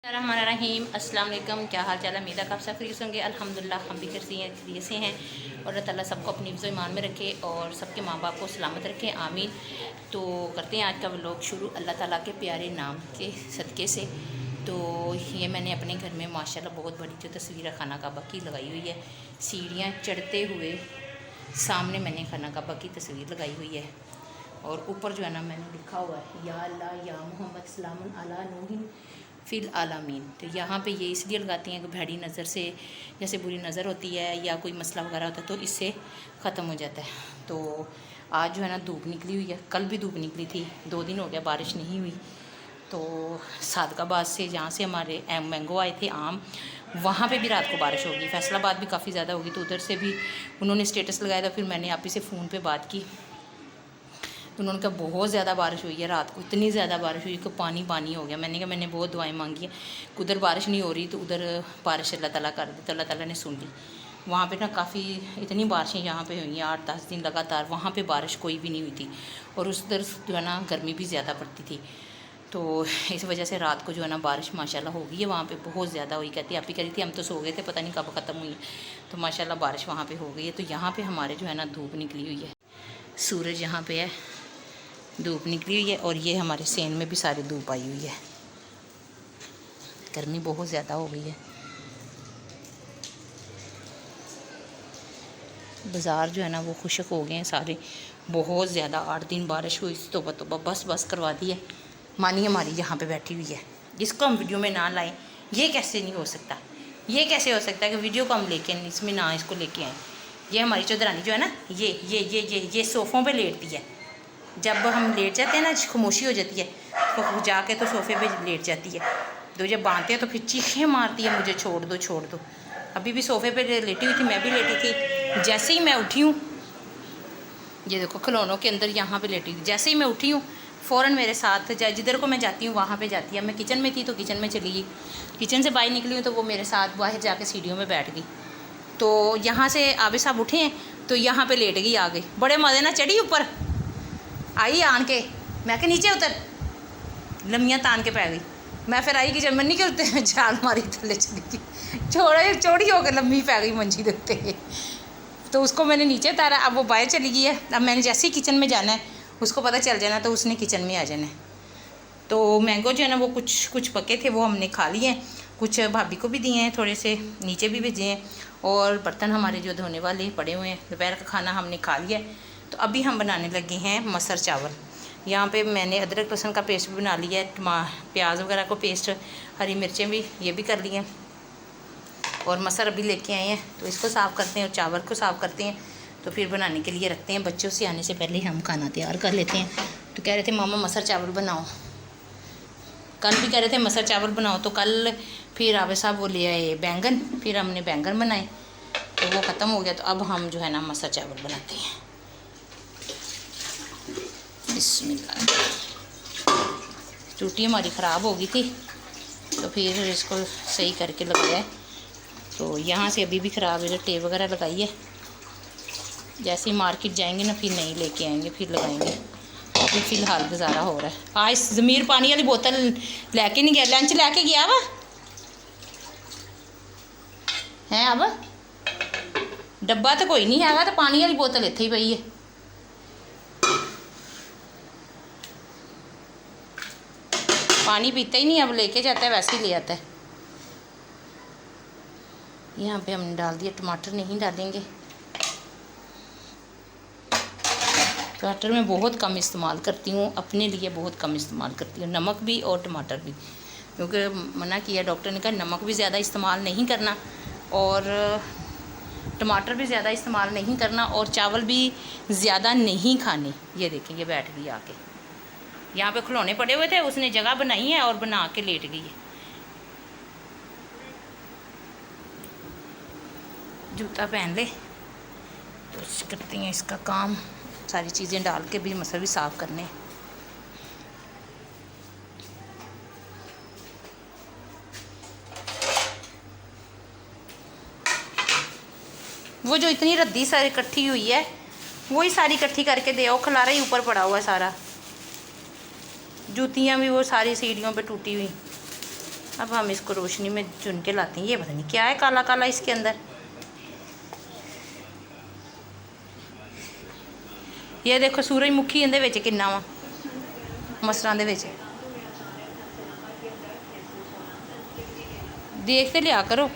रहीम अस्सलाम वालेकुम। क्या हाल चाल है? उम्मीद है आप सब खैरियत होंगे। अल्हम्दुलिल्लाह हम भी खैरियत से हैं और अल्लाह ताला सबको अपनी हिफ्ज़ ईमान में रखे और सबके माँ बाप को सलामत रखे, आमीन। तो करते हैं आज का व्लॉग शुरू अल्लाह ताला के प्यारे नाम के सदक़े से। तो ये मैंने अपने घर में माशाल्लाह बहुत बड़ी जो तस्वीर खाना काबा की लगाई हुई है। सीढ़ियाँ चढ़ते हुए सामने मैंने खाना काबा की तस्वीर लगाई हुई है और ऊपर जो है ना मैंने लिखा हुआ है या अल्लाह या मोहम्मद सलामुन अला नूहिन फ़िल आलमीन। तो यहाँ पे ये इसलिए लगाती हैं कि भैड़ी नज़र से, जैसे बुरी नज़र होती है या कोई मसला वगैरह होता है तो इससे ख़त्म हो जाता है। तो आज जो है ना धूप निकली हुई है, कल भी धूप निकली थी, 2 दिन हो गया बारिश नहीं हुई। तो सादकाबाद से जहाँ से हमारे मैंगो आए थे आम, वहाँ पे भी रात को बारिश होगी। फैसलाबाद भी काफ़ी ज़्यादा होगी, तो उधर से भी उन्होंने स्टेटस लगाया था। फिर मैंने आप ही से फ़ोन पे बात की, तो उन्होंने कहा बहुत ज़्यादा बारिश हुई है रात को, इतनी ज़्यादा बारिश हुई कि पानी पानी हो गया। मैंने कहा मैंने बहुत दुआएं मांगी हैं, उधर बारिश नहीं हो रही तो उधर बारिश अल्लाह ताला कर दी, तो अल्लाह ताला ने सुन ली। वहाँ पे ना काफ़ी इतनी बारिशें यहाँ पे हुई हैं 8-10 दिन लगातार, वहाँ पे बारिश कोई भी नहीं हुई थी और उस उधर जो है ना गर्मी भी ज़्यादा पड़ती थी। तो इस वजह से रात को जो है ना बारिश माशाल्लाह हो गई है वहाँ पे, बहुत ज़्यादा हुई। कहती आप ही कह रही थी हम तो सो गए थे, पता नहीं कब ख़त्म हुई है। तो माशाल्लाह बारिश वहाँ पे हो गई है। तो यहाँ पे हमारे जो है ना धूप निकली हुई है, सूरज यहाँ पे है, धूप निकली हुई है और ये हमारे सेन में भी सारी धूप आई हुई है। गर्मी बहुत ज़्यादा हो गई है। बाज़ार जो है ना वो खुशक हो गए हैं सारे, बहुत ज़्यादा 8 दिन बारिश हुई, तो बस करवा दी है। मानी हमारी यहाँ पे बैठी हुई है, जिसको हम वीडियो में ना लाएं, ये कैसे नहीं हो सकता? ये कैसे हो सकता है कि वीडियो को हम लेके इसमें ना इसको लेके आएँ? ये हमारी चौधरानी जो है ना, ये सोफ़ों पे लेटती है। जब हम लेट जाते हैं ना खामोशी हो जाती है, तो जाके तो सोफ़े पे लेट जाती है। तो जब बांधते हैं तो फिर चीखें मारती है, मुझे छोड़ दो छोड़ दो। अभी भी सोफ़े पे लेटी हुई थी, मैं भी लेटी थी। जैसे ही मैं उठी हूँ, ये देखो खिलौनों के अंदर यहाँ पे लेटी थी, जैसे ही मैं उठी हूँ फ़ौरन मेरे साथ जिधर को मैं जाती हूँ वहाँ पे जाती है। मैं किचन में थी तो किचन में चली गई, किचन से बाहर निकली हूँ तो वो मेरे साथ बाहर जाके सीढ़ियों में बैठ गई। तो यहाँ से आबे साहब उठे हैं तो यहाँ पे लेट गई, आ गई, बड़े मज़े ना चढ़ी ऊपर आई आन के। मैं के नीचे उतर, लम्मियाँ तान के पै गई। मैं फिर आई कि जब मन्नी के उत्ते झाल मारी थले चली गई, चौड़ी होकर लम्मी पै गई मंजी के उत्ते। तो उसको मैंने नीचे उतारा, अब वो बाहर चली गई है। अब मैंने जैसे ही किचन में जाना है, उसको पता चल जाना तो उसने किचन में आ जाना है। तो मैंगो जो है ना वो कुछ पके थे, वो हमने खा लिए हैं, कुछ भाभी को भी दिए हैं, थोड़े से नीचे भी भेजे हैं और बर्तन हमारे जो धोने वाले पड़े हुए हैं। दोपहर का खाना हमने खा लिया है। तो अभी हम बनाने लगे हैं मसर चावल। यहाँ पे मैंने अदरक लहसुन का पेस्ट भी बना लिया है, प्याज वगैरह को पेस्ट, हरी मिर्चें भी ये भी कर ली हैं और मसर अभी लेके आए हैं। तो इसको साफ़ करते हैं और चावल को साफ़ करते हैं, तो फिर बनाने के लिए रखते हैं। बच्चों से आने से पहले हम खाना तैयार कर लेते हैं। तो कह रहे थे मामा मसर चावल बनाओ, कल भी कह रहे थे मसर चावल बनाओ, तो कल फिर आवे साहब वो ले आए बैंगन, फिर हमने बैंगन बनाए तो वो ख़त्म हो गया। तो अब हम जो है ना मसर चावल बनाते हैं। बिस्मिल्लाह। टूटी हमारी ख़राब हो गई थी तो फिर इसको सही करके लगाया। तो यहाँ से अभी भी ख़राब है, जो टेप वगैरह लगाई है, जैसे ही मार्केट जाएंगे ना फिर नहीं लेके आएंगे, फिर लगाएंगे। अभी फ़िलहाल गुजारा हो रहा है। आज ज़मीर पानी वाली बोतल लैके नहीं गया, लंच लैके गया वा है, अब डब्बा तो कोई नहीं हैगा, तो पानी वाली बोतल इत्थे ही पई है। पानी पीता ही नहीं, अब लेके जाता है वैसे ही ले आता है। यहाँ पे हमने डाल दिया, टमाटर नहीं डालेंगे, टमाटर मैं बहुत कम इस्तेमाल करती हूँ, अपने लिए बहुत कम इस्तेमाल करती हूँ, नमक भी और टमाटर भी, क्योंकि मना किया डॉक्टर ने, कहा नमक भी ज़्यादा इस्तेमाल नहीं करना और टमाटर भी ज़्यादा इस्तेमाल नहीं करना और चावल भी ज़्यादा नहीं खाने। ये देखें ये बैठ गई आके, यहाँ पे खिलौने पड़े हुए थे, उसने जगह बनाई है और बना के लेट गई है। जूता पहन ले तो करती हैं इसका काम, सारी चीज़ें डाल के भी मसल भी साफ़ करने। वो जो इतनी रद्दी सारी इकट्ठी हुई है वही सारी इकट्ठी करके दे आओ, खलारा ही ऊपर पड़ा हुआ है सारा। जूतियाँ भी वो सारी सीढ़ियों पे टूटी हुई। अब हम इसको रोशनी में चुन के लाते हैं। ये पता नहीं क्या है काला काला इसके अंदर। ये देखो सूरजमुखी इहदे विच किन्ना वा मसरां दे विच। देख ते लिया करो।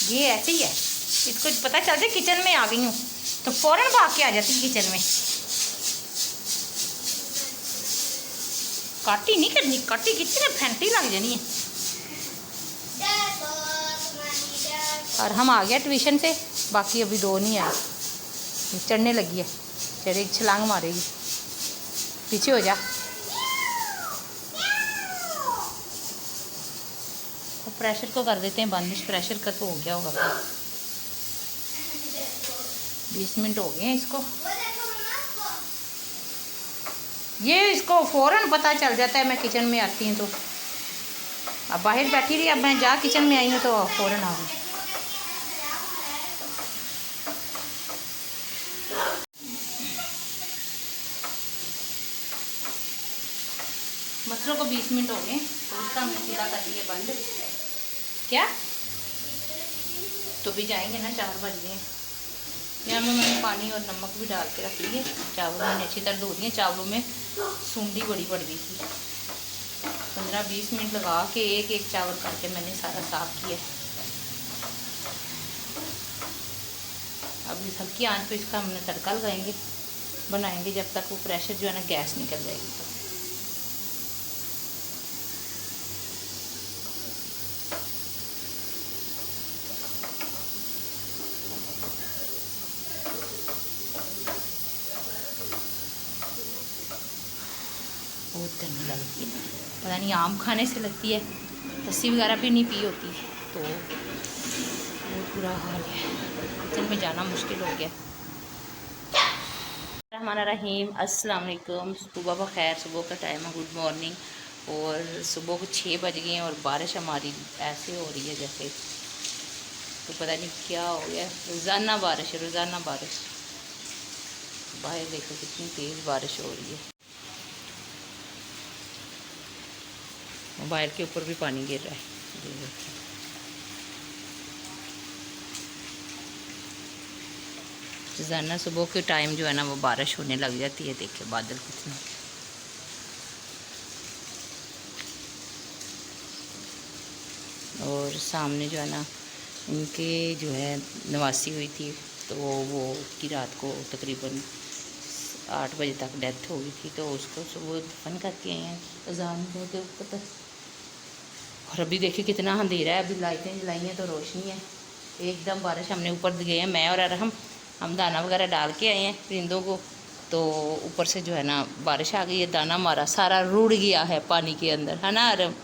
ये ऐसे ही है, इसको पता चल जाए किचन में आ गई हूँ तो फ़ौरन भाग के आ जाती है किचन में। काटी नहीं करनी, काटी कितनी फैंटी लग जानी है। और हम आ गया ट्यूशन से, बाकी अभी 2 नहीं आए। चढ़ने लगी है, चढ़े छलांग मारेगी। पीछे हो जा। तो प्रेशर को कर देते हैं बंद। प्रेशर का तो हो गया होगा, 20 मिनट हो गए हैं इसको। ये इसको फ़ौरन पता चल जाता है मैं किचन में आती हूँ तो। अब बाहर बैठी रही, अब मैं जा किचन में आई हूँ तो फ़ौरन आ गई। मसलों को 20 मिनट हो गए तो उसका हमने चूल्हा कर दिया बंद। क्या तो भी जाएंगे ना, 4 बज गए। यहाँ में मैंने पानी और नमक भी डाल के रख लिए। चावल मैंने अच्छी तरह धो दिए। चावलों में सूंडी बड़ी पड़ गई थी। 15-20 मिनट लगा के एक एक चावल करके मैंने सारा साफ़ किया। अब इस हल्की आंच पे इसका हमने तड़का लगाएंगे, बनाएंगे जब तक वो प्रेशर जो है ना गैस निकल जाएगी। तो बहुत गर्मी लगती है, पता नहीं आम खाने से लगती है, लस्सी वगैरह भी नहीं पी होती, तो बहुत बुरा हाल है। किचन में जाना मुश्किल हो गया। रहमान रहीम, अस्सलाम वालेकुम। सुबह बखैर, सुबह का टाइम है, गुड मॉर्निंग। और सुबह को 6 बज गए हैं और बारिश हमारी ऐसे हो रही है जैसे, तो पता नहीं क्या हो गया। रोज़ाना बारिश है, रोज़ाना बारिश। बाहर देखो कितनी तेज़ बारिश हो रही है। मोबाइल के ऊपर भी पानी गिर रहा है। रोज़ाना सुबह के टाइम जो है ना वो बारिश होने लग जाती है। देखिए बादल कितने, और सामने जो है ना उनके जो है नवासी हुई थी, तो वो की रात को तकरीबन 8 बजे तक डेथ हो गई थी, तो उसको सुबह दफन करके आए हैं अजान के ऊपर तक। और अभी देखिए कितना अंधेरा है। अभी लाइटें जलाई हैं तो रोशनी है। एकदम बारिश, हमने ऊपर गए हैं मैं और अरहम, हम दाना वगैरह डाल के आए हैं परिंदों को, तो ऊपर से जो है ना बारिश आ गई है। दाना हमारा सारा रुड़ गया है पानी के अंदर, है ना अरहम।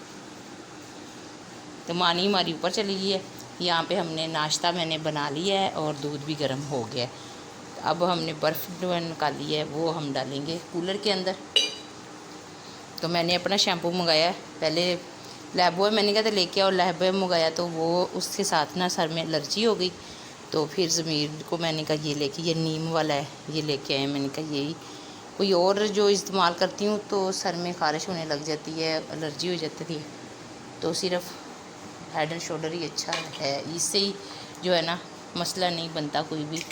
तो मानी हमारी ऊपर चली गई है। यहाँ पे हमने नाश्ता मैंने बना लिया है और दूध भी गर्म हो गया है। अब हमने बर्फ़ जो निकाली है वो हम डालेंगे कूलर के अंदर। तो मैंने अपना शैम्पू मंगाया है, पहले लैबॉय मैंने कहा था लेके आओ, लैबॉय मंगाया तो वो उसके साथ ना सर में एलर्जी हो गई। तो फिर ज़मीर को मैंने कहा ये लेके, ये नीम वाला है, ये लेके आए। मैंने कहा यही, कोई और जो इस्तेमाल करती हूँ तो सर में ख़ारिश होने लग जाती है, एलर्जी हो जाती है। तो सिर्फ हेड एंड शोल्डर ही अच्छा है, इससे ही जो है ना मसला नहीं बनता कोई भी।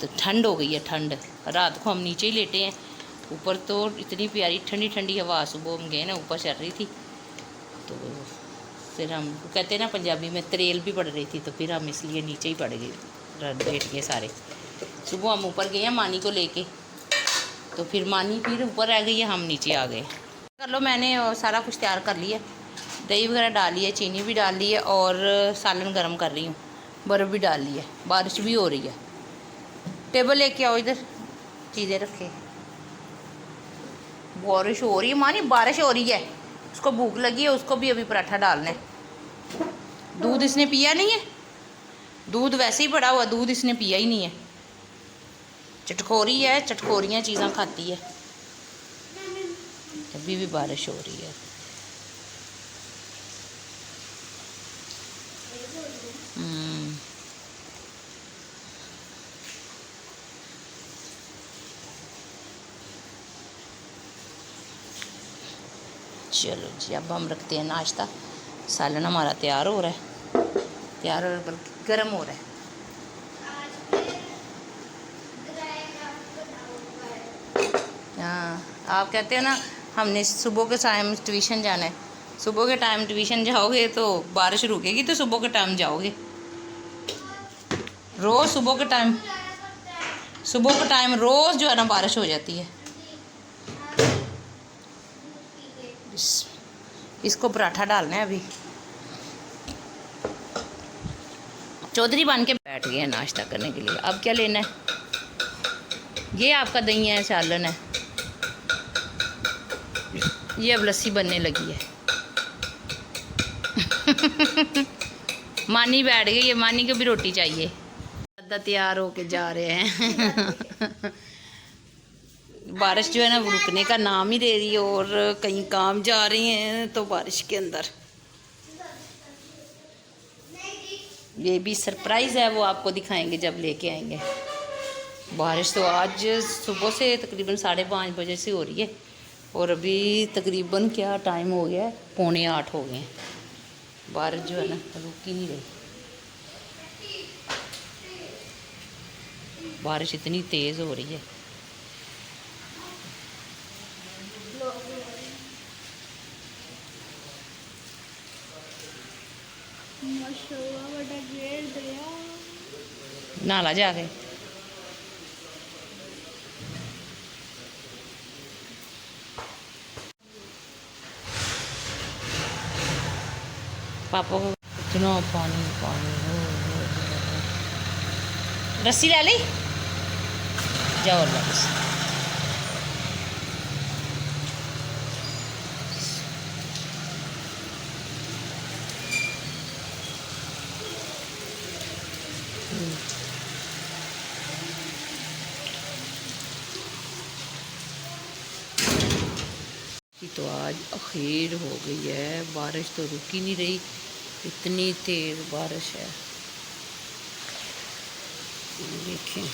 तो ठंड हो गई है, ठंड। रात को हम नीचे ही लेटे हैं, ऊपर तो इतनी प्यारी ठंडी ठंडी हवा सुबह हम गए ना ऊपर चल रही थी। तो फिर हम कहते हैं ना पंजाबी में त्रेल भी पड़ रही थी, तो फिर हम इसलिए नीचे ही पड़ गए, बैठ गए सारे। सुबह हम ऊपर गए हैं मानी को लेके, तो फिर मानी फिर ऊपर रह गई है, हम नीचे आ गए। कर लो, मैंने सारा कुछ तैयार कर लिया, दही वगैरह डाल ली है, चीनी भी डाल ली है और सालन गर्म कर रही हूँ, बर्फ़ भी डाल ली है। बारिश भी हो रही है। टेबल लेके आओ, इधर चीज़ें रखे। बारिश हो रही है मानी, बारिश हो रही है। उसको भूख लगी है, उसको भी अभी पराठा डालना है। दूध इसने पिया नहीं है, दूध वैसे ही पड़ा हुआ, दूध इसने पिया ही नहीं है। चटखोरी है, चटखोरियाँ चीज़ां खाती है। अभी भी बारिश हो रही है। चलो जी, अब हम रखते हैं नाश्ता। सालन हमारा तैयार हो रहा है, तैयार हो बल्कि गर्म हो रहा है। हाँ, आप कहते हो ना हमने सुबह के टाइम ट्यूशन जाना है। सुबह के टाइम ट्यूशन जाओगे तो बारिश रुकेगी, तो सुबह के टाइम जाओगे। रोज़ सुबह के टाइम रोज़ जो है ना बारिश हो जाती है। इसको पराठा डालना है अभी। चौधरी बन के बैठ गए हैं नाश्ता करने के लिए। अब क्या लेना है? ये आपका दही है, सालन है। ये अब लस्सी बनने लगी है। मानी बैठ गई है, मानी को भी रोटी चाहिए। दादा तैयार होके जा रहे हैं। बारिश जो है ना वो रुकने का नाम ही दे रही है, और कहीं काम जा रही हैं तो बारिश के अंदर। ये भी सरप्राइज़ है, वो आपको दिखाएंगे जब लेके आएंगे। बारिश तो आज सुबह से तकरीबन 5:30 बजे से हो रही है, और अभी तकरीबन क्या टाइम हो गया है, 7:45 हो गए हैं। बारिश जो है ना रुक ही नहीं रही। बारिश इतनी तेज़ हो रही है। नाला जाके पापा को इतना पानी पानी हो। रस्सी ले ली, जाओ बस। तो आज आखिर हो गई है, बारिश तो रुक ही नहीं रही, इतनी तेज बारिश है। देखें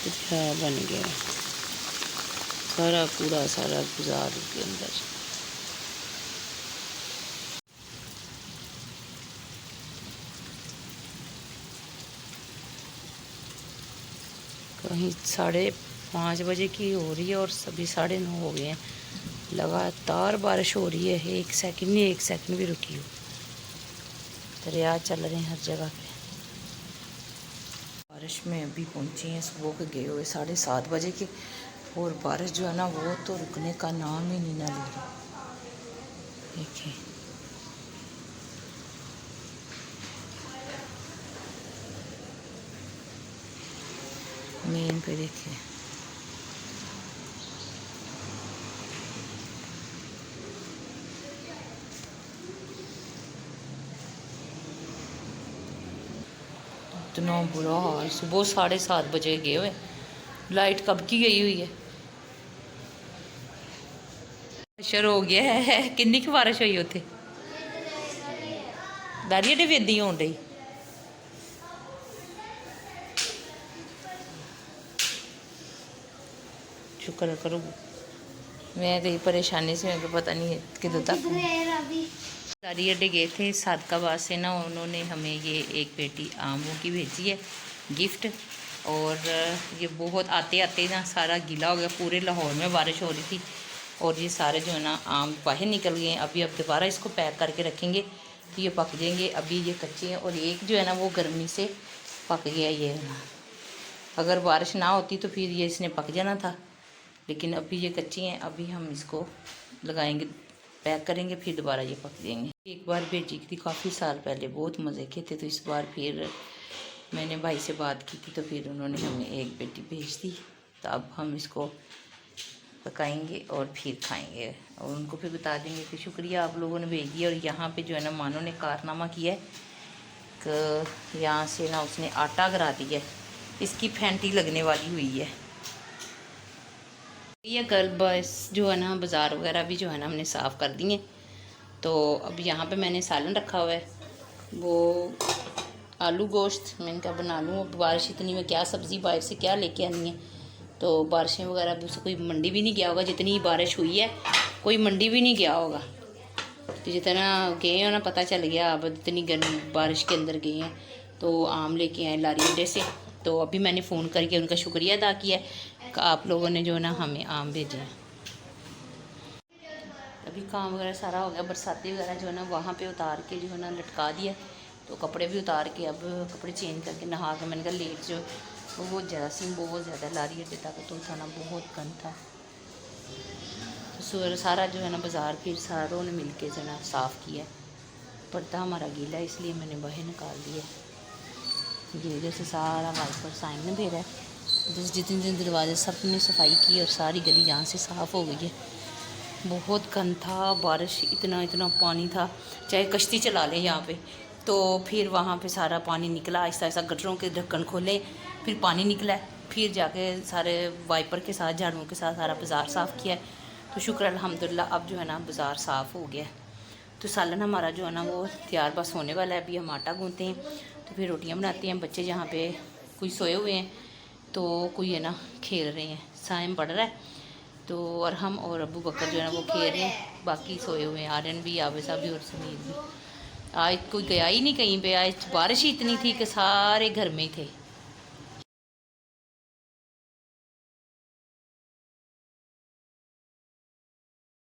कितना बन गया सारा पूरा सारा बाजार के अंदर। कहीं 5:30 बजे की हो रही है और सभी 9:30 हो गए हैं। लगातार बारिश हो रही है, एक सेकंड नहीं, एक सेकंड भी रुकी हो। दरिया चल रहे हैं हर जगह पे। बारिश में अभी पहुंची हैं, सुबह के गए हुए 7:30 बजे के, और बारिश जो है ना वो तो रुकने का नाम ही नहीं ना ले रही। देखिए मेन पे देखिए, इतना बुरा हाल। सुबह 7:30 बजे गए हुए, लाइट कब की गई हुई है। शुरू हो गया है। किन्नी की बारिश हुई उत्थे? दारिया ने भी इदा ही होन रही। शुक्र करो, मैं तो परेशानी से मेरे को पता नहीं है किधर तक। दारी अड्डे गए थे सादकाबाद से ना, उन्होंने हमें ये एक पेटी आमों की भेजी है गिफ्ट। और ये बहुत आते आते ना सारा गीला हो गया। पूरे लाहौर में बारिश हो रही थी, और ये सारे जो है ना आम बाहर निकल गए हैं। अभी अब दोबारा इसको पैक करके रखेंगे तो ये पक जाएंगे। अभी ये कच्चे हैं, और एक जो है ना वो गर्मी से पक गया। ये अगर बारिश ना होती तो फिर ये इसने पक जाना था, लेकिन अभी ये कच्ची हैं। अभी हम इसको लगाएंगे, पैक करेंगे, फिर दोबारा ये पक जाएंगे। एक बार भेजी थी काफ़ी साल पहले, बहुत मज़े के थे, तो इस बार फिर मैंने भाई से बात की थी, तो फिर उन्होंने हमें एक पेटी भेज दी। तो अब हम इसको पकाएंगे और फिर खाएंगे। और उनको फिर बता देंगे कि शुक्रिया आप लोगों ने भेज दिया। और यहाँ पे जो है ना मानो ने कारनामा किया है कि यहाँ से ना उसने आटा गिरा दिया है, इसकी फैंटी लगने वाली हुई है। ये कल बस जो है ना बाज़ार वगैरह भी जो है ना हमने साफ़ कर दिए। तो अब यहाँ पे मैंने सालन रखा हुआ है, वो आलू गोश्त मैंने कहा बना लूँ। अब बारिश इतनी में क्या सब्ज़ी बाहर से क्या लेके आनी है, तो बारिशें वगैरह भी उससे कोई मंडी भी नहीं गया होगा। जितनी बारिश हुई है कोई मंडी भी नहीं गया होगा। तो जितना गए हो ना पता चल गया, अब इतनी गर्मी बारिश के अंदर गए हैं तो आम लेके आए लारी अड्डे से। तो अभी मैंने फ़ोन करके उनका शुक्रिया अदा किया कि आप लोगों ने जो है ना हमें आम भेजे हैं। अभी काम वगैरह सारा हो गया, बरसाती वगैरह जो है ना वहाँ पे उतार के जो है ना लटका दिया। तो कपड़े भी उतार के अब कपड़े चेंज करके नहा के मैंने कहा लेट जो बहुत ज़्यादा सिम बहुत ज़्यादा लारी अड्डे तक तो उठाना बहुत गंद था। तो सारा जो है ना बाज़ार फिर सारों ने मिल के जो है ना साफ़ किया। पर्दा हमारा गीला है इसलिए मैंने बाहर निकाल दिया। ये जैसे सारा वाइपर साइन ने भेजा है, जिस जितने दरवाजे सब ने सफाई की और सारी गली यहाँ से साफ़ हो गई है। बहुत गंद था, बारिश इतना पानी था, चाहे कश्ती चला लें यहाँ पे तो फिर वहाँ पे सारा पानी निकला। ऐसा ऐसा गटरों के ढक्कन खोले फिर पानी निकला, फिर जाके सारे वाइपर के साथ झाड़ुओं के साथ सारा बाज़ार साफ़ किया। तो शुक्र अल्हम्दुलिल्लाह अब जो है ना बाज़ार साफ़ हो गया। तो सालन हमारा जो है ना वो तैयार बस होने वाला है। अभी हम आटा गूँथते हैं तो फिर रोटियाँ बनाते हैं। बच्चे जहाँ पे कोई सोए हुए हैं तो कोई है ना खेल रहे हैं, साइम पढ़ रहा है तो, और हम और अबू बकर जो है ना वो खेल रहे हैं, बाकी सोए हुए हैं। आर्यन भी, आवेशा भी और समीर भी। आज कोई गया ही नहीं कहीं पे, आज बारिश ही इतनी थी कि सारे घर में ही थे।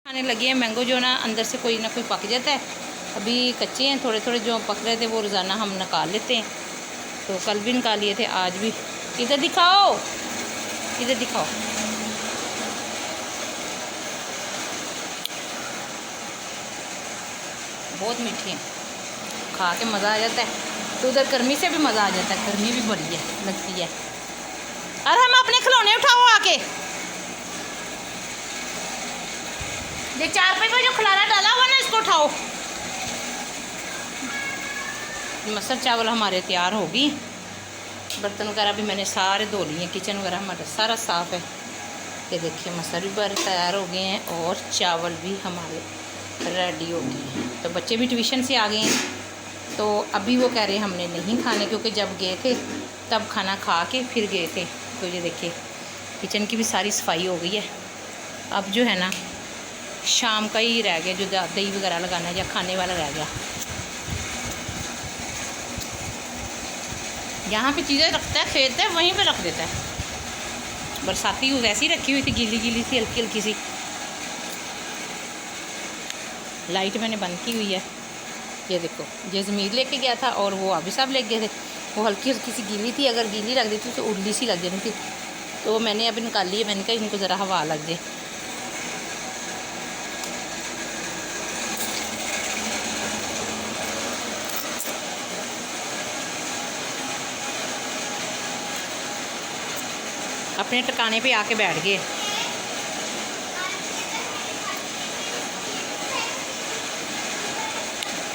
खाने लगे हैं मैंगो जो ना अंदर से कोई ना कोई पक जाता है, अभी कच्चे हैं। थोड़े थोड़े जो पक रहे थे वो रोज़ाना हम निकाल लेते हैं। तो कल भी निकाल लिए थे, आज भी। इधर दिखाओ, इधर दिखाओ। बहुत मीठे हैं, खा के मज़ा आ जाता है। तो उधर गर्मी से भी मज़ा आ जाता है, गर्मी भी बड़ी है लगती है। अरे हम अपने खिलौने उठाओ आके, ये 4 पे जो खिलाना डाला हुआ ना इसको उठाओ। मसर चावल हमारे तैयार होगी। बर्तन वगैरह भी मैंने सारे धो लिए, किचन वगैरह हमारा सारा साफ़ है। ये देखिए मसर भी बारे तैयार हो गए हैं और चावल भी हमारे रेडी हो गए हैं। तो बच्चे भी ट्यूशन से आ गए हैं, तो अभी वो कह रहे हैं हमने नहीं खाने, क्योंकि जब गए थे तब खाना खा के फिर गए थे। तो ये देखिए किचन की भी सारी सफाई हो गई है। अब जो है ना शाम का ही रह गया, जो दही वगैरह लगाना है या खाने वाला रह गया। यहाँ पे चीज़ें रखता है, फेरता है, वहीं पे रख देता है। बरसाती वैसी रखी हुई थी, गीली गीली सी, हल्की हल्की सी। लाइट मैंने बंद की हुई है। ये देखो, ये ज़मीर लेके गया था और वो अभी सब ले गए थे। वो हल्की हल्की सी गीली थी, अगर गीली रख देती तो उल्ली सी लग जाती थी। तो मैंने अभी निकाल ली है, मैंने कहा इनको ज़रा हवा लग जाए। अपने ठिकाने पे आके बैठ गए।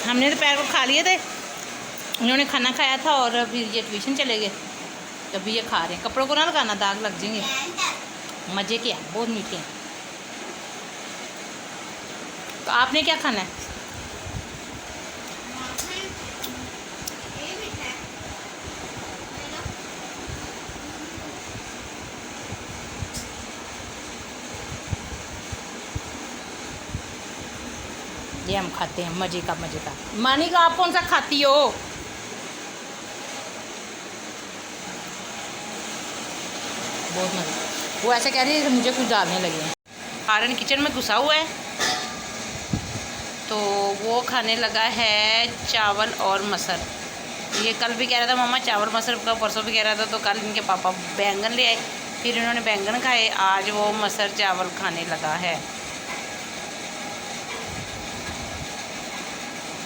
हमने दोपहर को खा लिए थे, उन्होंने खाना खाया था और फिर ये ट्यूशन चले गए। अभी ये खा रहे हैं। कपड़ों को ना लगाना, दाग लग जाएंगे। मज़े के हैं, बहुत मीठे हैं। तो आपने क्या खाना है? ये हम खाते हैं, मज़े का मज़े का। मानी का आप कौन सा खाती हो? बहुत मज़े। वो ऐसे कह रही है कि मुझे कुछ डालने लगे हैं। आर्यन किचन में घुसा हुआ है, तो वो खाने लगा है चावल और मसर। ये कल भी कह रहा था मम्मा चावल मसर का, परसों भी कह रहा था। तो कल इनके पापा बैंगन ले आए, फिर इन्होंने बैंगन खाए। आज वो मसर चावल खाने लगा है।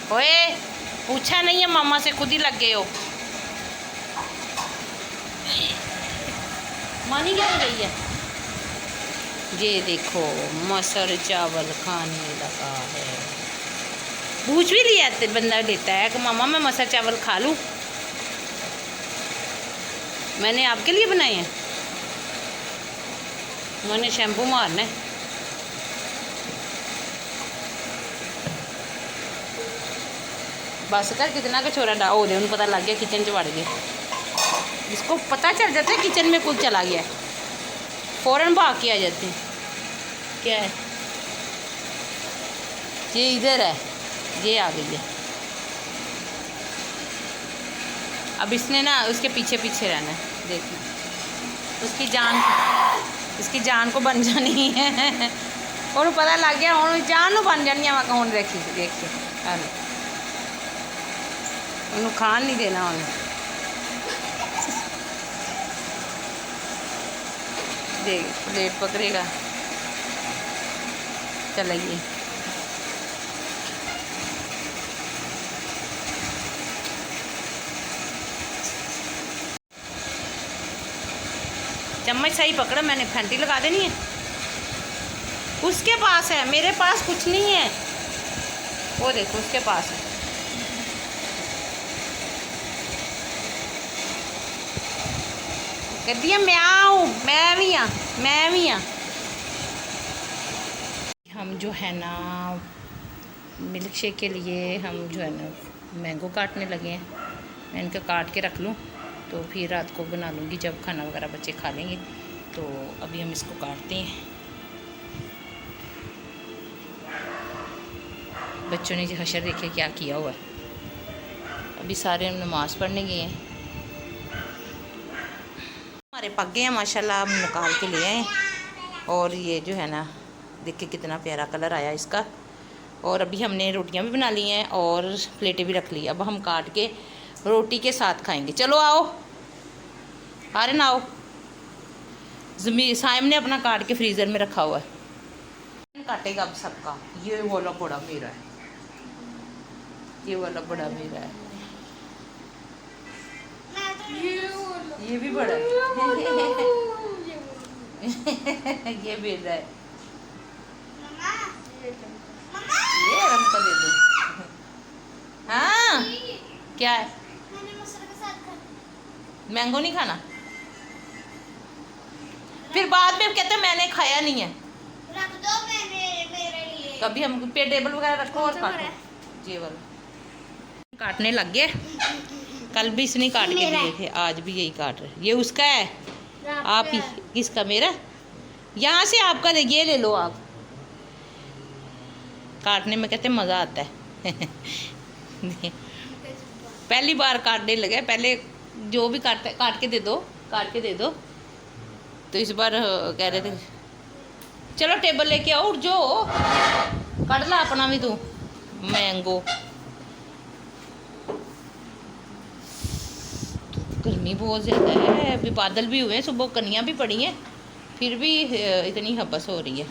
ओए पूछा नहीं है मामा से, खुद ही लग गए हो। मानी क्या हो गई है? ये देखो मसर चावल खाने लगा है। पूछ भी लिया तो बंदा देता है कि मामा मैं मसर चावल खा लूँ। मैंने आपके लिए बनाए हैं। मैंने शैम्पू मारना है। बस कर कितना का छोरा डा हो रहे उन्हें पता लग गया किचन च वड़ गए। जिसको पता चल जाता है किचन में कुछ चला गया फ़ौरन भाग के आ जाते हैं। क्या है ये इधर है, ये आ गई है। अब इसने ना उसके पीछे पीछे रहना है। देखिए उसकी जान को बन जानी है और पता लग गया हूँ जान बन जानी है। मैं कहूँ देखिए उन्होंने खान नहीं देना उन्हें। देख प्लेट पकड़ेगा चलेगी। चम्मच सही पकड़ा मैंने, फैंटी लगा देनी है। उसके पास है, मेरे पास कुछ नहीं है। वो देखो उसके पास है। कहती है म्याऊ, मैं भी हाँ। हम जो है ना मिल्क शेक के लिए हम जो है ना मैंगो काटने लगे हैं। मैं इनका काट के रख लूँ तो फिर रात को बना लूँगी जब खाना वगैरह बच्चे खा लेंगे। तो अभी हम इसको काटते हैं। बच्चों ने जो हशर देखे क्या किया हुआ है। अभी सारे नमाज़ पढ़ने गए हैं। हमारे पक गए हैं माशाल्लाह, हम निकाल के ले आए। और ये जो है ना देखिए कितना प्यारा कलर आया इसका। और अभी हमने रोटियां भी बना ली हैं और प्लेटें भी रख ली। अब हम काट के रोटी के साथ खाएंगे। चलो आओ आर्यन आओ। साइम ने अपना काट के फ्रीज़र में रखा हुआ है। काटेगा अब सबका। ये वाला बड़ा मेरा है, ये वाला बड़ा मेरा है, ये भी बड़ा है ये मेरा है। ये रंग का दे दो। हाँ क्या है? मैंगो नहीं खाना? फिर बाद में कहते मैंने खाया नहीं है। रख दो मेरे लिए। कभी हम पे टेबल वगैरह रखो और काटो। ये वाला काटने लग गए। कल भी इसने काट के दिए थे, आज भी यही काट रहे। ये उसका है, आप ही किसका? मेरा। यहाँ से आपका ये ले लो आप। काटने में कहते मज़ा आता है पहली बार काटने लगे। पहले जो भी काट के दे दो, काट के दे दो। तो इस बार कह रहे थे चलो टेबल लेके आओ। उठ जो काट ला अपना भी तू मैंगो। गर्मी बहुत ज़्यादा है। अभी बादल भी हुए हैं, सुबह कनियाँ भी पड़ी हैं, फिर भी इतनी हबस हो रही है।